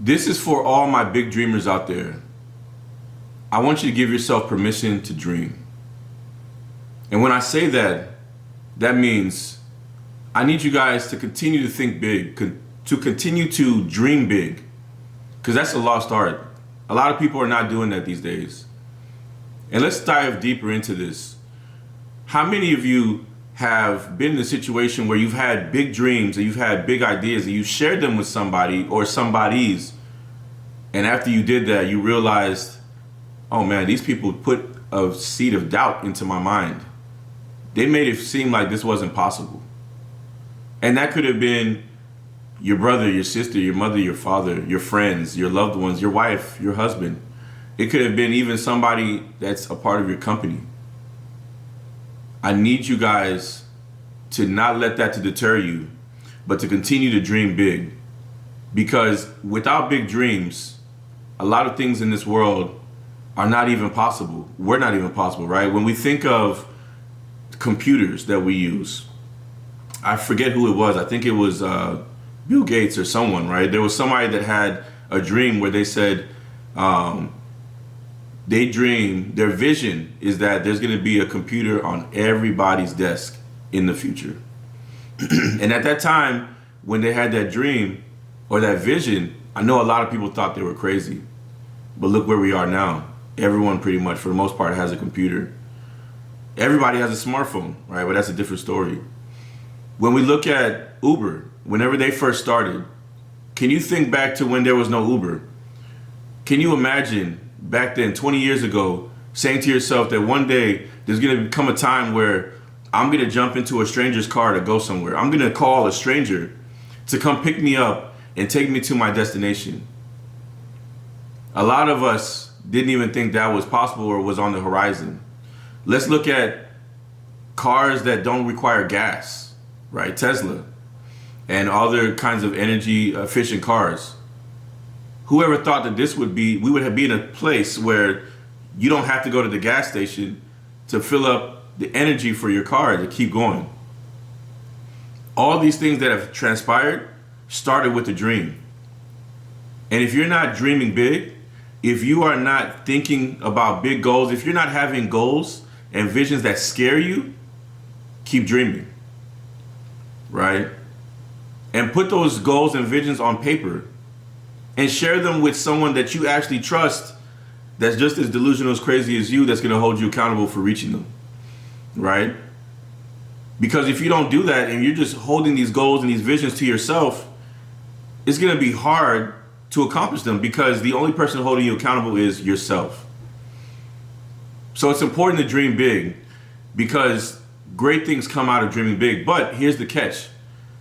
This is for all my big dreamers out there. I want you to give yourself permission to dream. And when I say that, that means I need you guys to continue to think big, to continue to dream big, because that's a lost art. A lot of people are not doing that these days. And let's dive deeper into this. How many of you have been in a situation where you've had big dreams and you've had big ideas and you shared them with somebody or somebodies, and after you did that, you realized, oh man, these people put a seed of doubt into my mind. They made it seem like this wasn't possible. And that could have been your brother, your sister, your mother, your father, your friends, your loved ones, your wife, your husband. It could have been even somebody that's a part of your company. I need you guys to not let that to deter you, but to continue to dream big. Because without big dreams, a lot of things in this world are not even possible. We're not even possible, right? When we think of computers that we use, I forget who it was. I think it was Bill Gates or someone, right? There was somebody that had a dream where they said their vision is that there's going to be a computer on everybody's desk in the future. And at that time, when they had that dream or that vision, I know a lot of people thought they were crazy. But look where we are now. Everyone pretty much, for the most part, has a computer. Everybody has a smartphone, right? But that's a different story. When we look at Uber, whenever they first started, can you think back to when there was no Uber? Can you imagine back then, 20 years ago, saying to yourself that one day there's going to come a time where I'm going to jump into a stranger's car to go somewhere. I'm going to call a stranger to come pick me up and take me to my destination. A lot of us didn't even think that was possible or was on the horizon. Let's look at cars that don't require gas, right? Tesla and other kinds of energy efficient cars. Whoever thought that we would be in a place where you don't have to go to the gas station to fill up the energy for your car to keep going. All these things that have transpired started with a dream. And if you're not dreaming big, if you are not thinking about big goals, if you're not having goals and visions that scare you, keep dreaming, right? And put those goals and visions on paper and share them with someone that you actually trust that's just as delusional, as crazy as you, that's going to hold you accountable for reaching them, right? Because if you don't do that and you're just holding these goals and these visions to yourself, it's going to be hard to accomplish them because the only person holding you accountable is yourself. So it's important to dream big because great things come out of dreaming big. But here's the catch.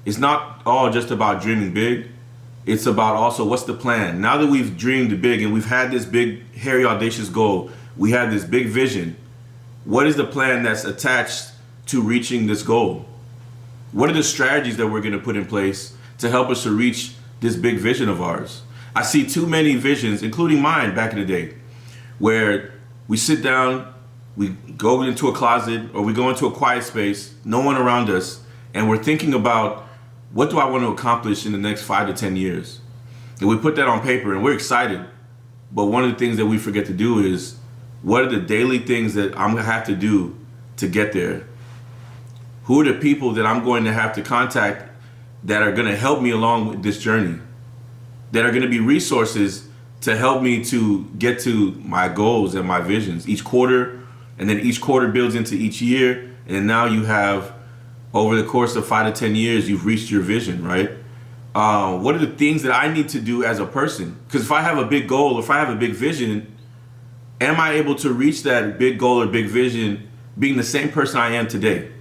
It's not all just about dreaming big. It's about also what's the plan. Now that we've dreamed big and we've had this big, hairy, audacious goal, we have this big vision. What is the plan that's attached to reaching this goal? What are the strategies that we're going to put in place to help us to reach this big vision of ours? I see too many visions, including mine back in the day, where we sit down, we go into a closet or we go into a quiet space, no one around us, and we're thinking about what do I want to accomplish in the next 5 to 10 years? And we put that on paper and we're excited. But one of the things that we forget to do is what are the daily things that I'm going to have to do to get there? Who are the people that I'm going to have to contact that are going to help me along with this journey? That are going to be resources to help me to get to my goals and my visions each quarter, and then each quarter builds into each year, and then now you have, over the course of 5 to 10 years, you've reached your vision, right? What are the things that I need to do as a person? Because if I have a big goal, if I have a big vision, am I able to reach that big goal or big vision being the same person I am today?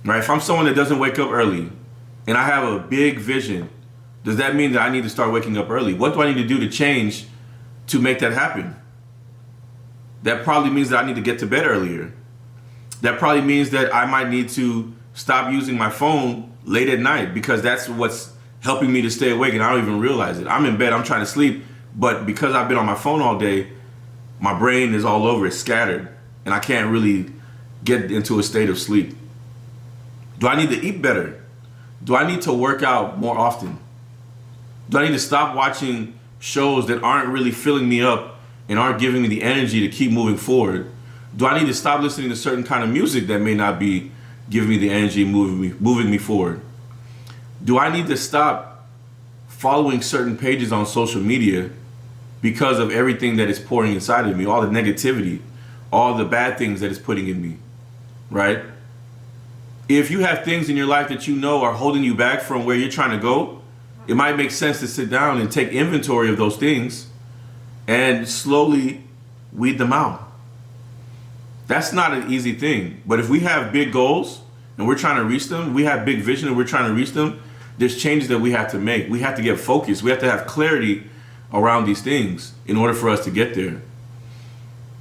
Right? If I'm someone that doesn't wake up early and I have a big vision, does that mean that I need to start waking up early? What do I need to do to change to make that happen? That probably means that I need to get to bed earlier. That probably means that I might need to stop using my phone late at night because that's what's helping me to stay awake and I don't even realize it. I'm in bed, I'm trying to sleep, but because I've been on my phone all day, my brain is all over, it's scattered, and I can't really get into a state of sleep. Do I need to eat better? Do I need to work out more often? Do I need to stop watching shows that aren't really filling me up and aren't giving me the energy to keep moving forward? Do I need to stop listening to certain kind of music that may not be giving me the energy moving me forward? Do I need to stop following certain pages on social media because of everything that is pouring inside of me, all the negativity, all the bad things that it's putting in me, right? If you have things in your life that you know are holding you back from where you're trying to go, it might make sense to sit down and take inventory of those things and slowly weed them out. That's not an easy thing. But if we have big goals and we're trying to reach them, we have big vision and we're trying to reach them, there's changes that we have to make. We have to get focused. We have to have clarity around these things in order for us to get there,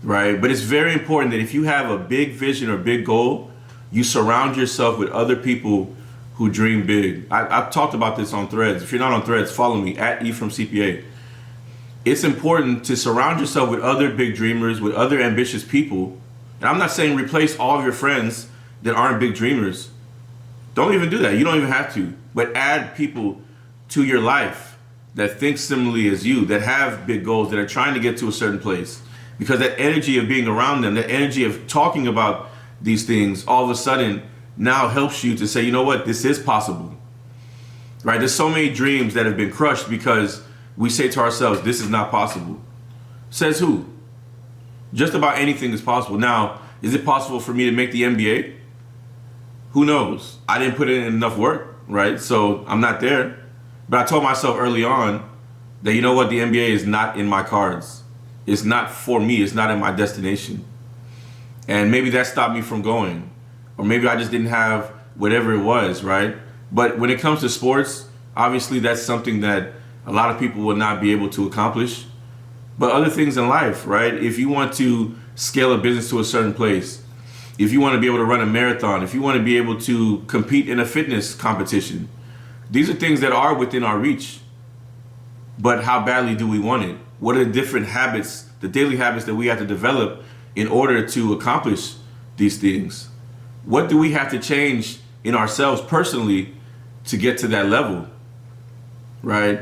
right? But it's very important that if you have a big vision or big goal, you surround yourself with other people who dream big. I've talked about this on Threads. If you're not on Threads, follow me at Ephraim CPA. It's important to surround yourself with other big dreamers, with other ambitious people. And I'm not saying replace all of your friends that aren't big dreamers. Don't even do that. You don't even have to. But add people to your life that think similarly as you, that have big goals, that are trying to get to a certain place. Because that energy of being around them, that energy of talking about these things, all of a sudden now helps you to say, you know what, this is possible. Right? There's so many dreams that have been crushed because we say to ourselves, this is not possible. Says who? Just about anything is possible. Now, is it possible for me to make the NBA? Who knows? I didn't put in enough work, right? So I'm not there. But I told myself early on that, you know what, the NBA is not in my cards. It's not for me. It's not in my destination. And maybe that stopped me from going. Or maybe I just didn't have whatever it was, right? But when it comes to sports, obviously that's something that a lot of people will not be able to accomplish. But other things in life, right? If you want to scale a business to a certain place, if you want to be able to run a marathon, if you want to be able to compete in a fitness competition, these are things that are within our reach. But how badly do we want it? What are the different habits, the daily habits that we have to develop in order to accomplish these things? What do we have to change in ourselves personally to get to that level, right?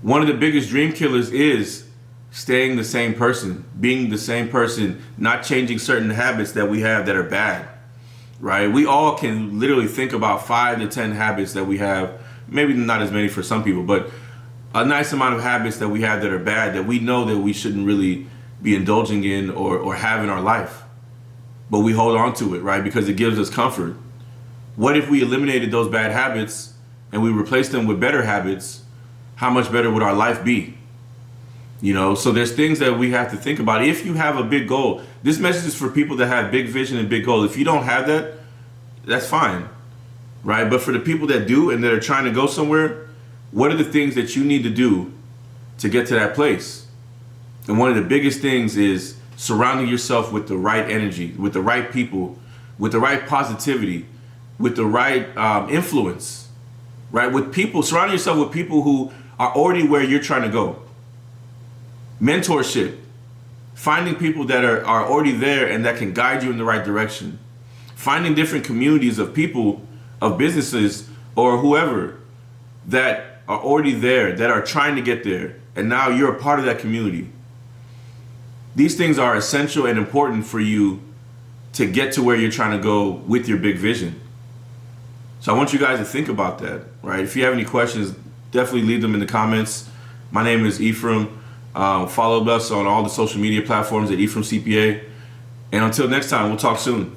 One of the biggest dream killers is staying the same person, being the same person, not changing certain habits that we have that are bad, right? We all can literally think about 5 to 10 habits that we have, maybe not as many for some people, but a nice amount of habits that we have that are bad that we know that we shouldn't really be indulging in or have in our life. But we hold on to it, right? Because it gives us comfort. What if we eliminated those bad habits and we replaced them with better habits? How much better would our life be? You know, so there's things that we have to think about. If you have a big goal, this message is for people that have big vision and big goals. If you don't have that, that's fine, right? But for the people that do and that are trying to go somewhere, what are the things that you need to do to get to that place? And one of the biggest things is surrounding yourself with the right energy, with the right people, with the right positivity, with the right influence, right? With people, surrounding yourself with people who are already where you're trying to go. Mentorship, finding people that are already there and that can guide you in the right direction. Finding different communities of people, of businesses, or whoever that are already there, that are trying to get there, and now you're a part of that community. These things are essential and important for you to get to where you're trying to go with your big vision. So I want you guys to think about that, right? If you have any questions, definitely leave them in the comments. My name is Ephraim. Follow us on all the social media platforms at Ephraim CPA. And until next time, we'll talk soon.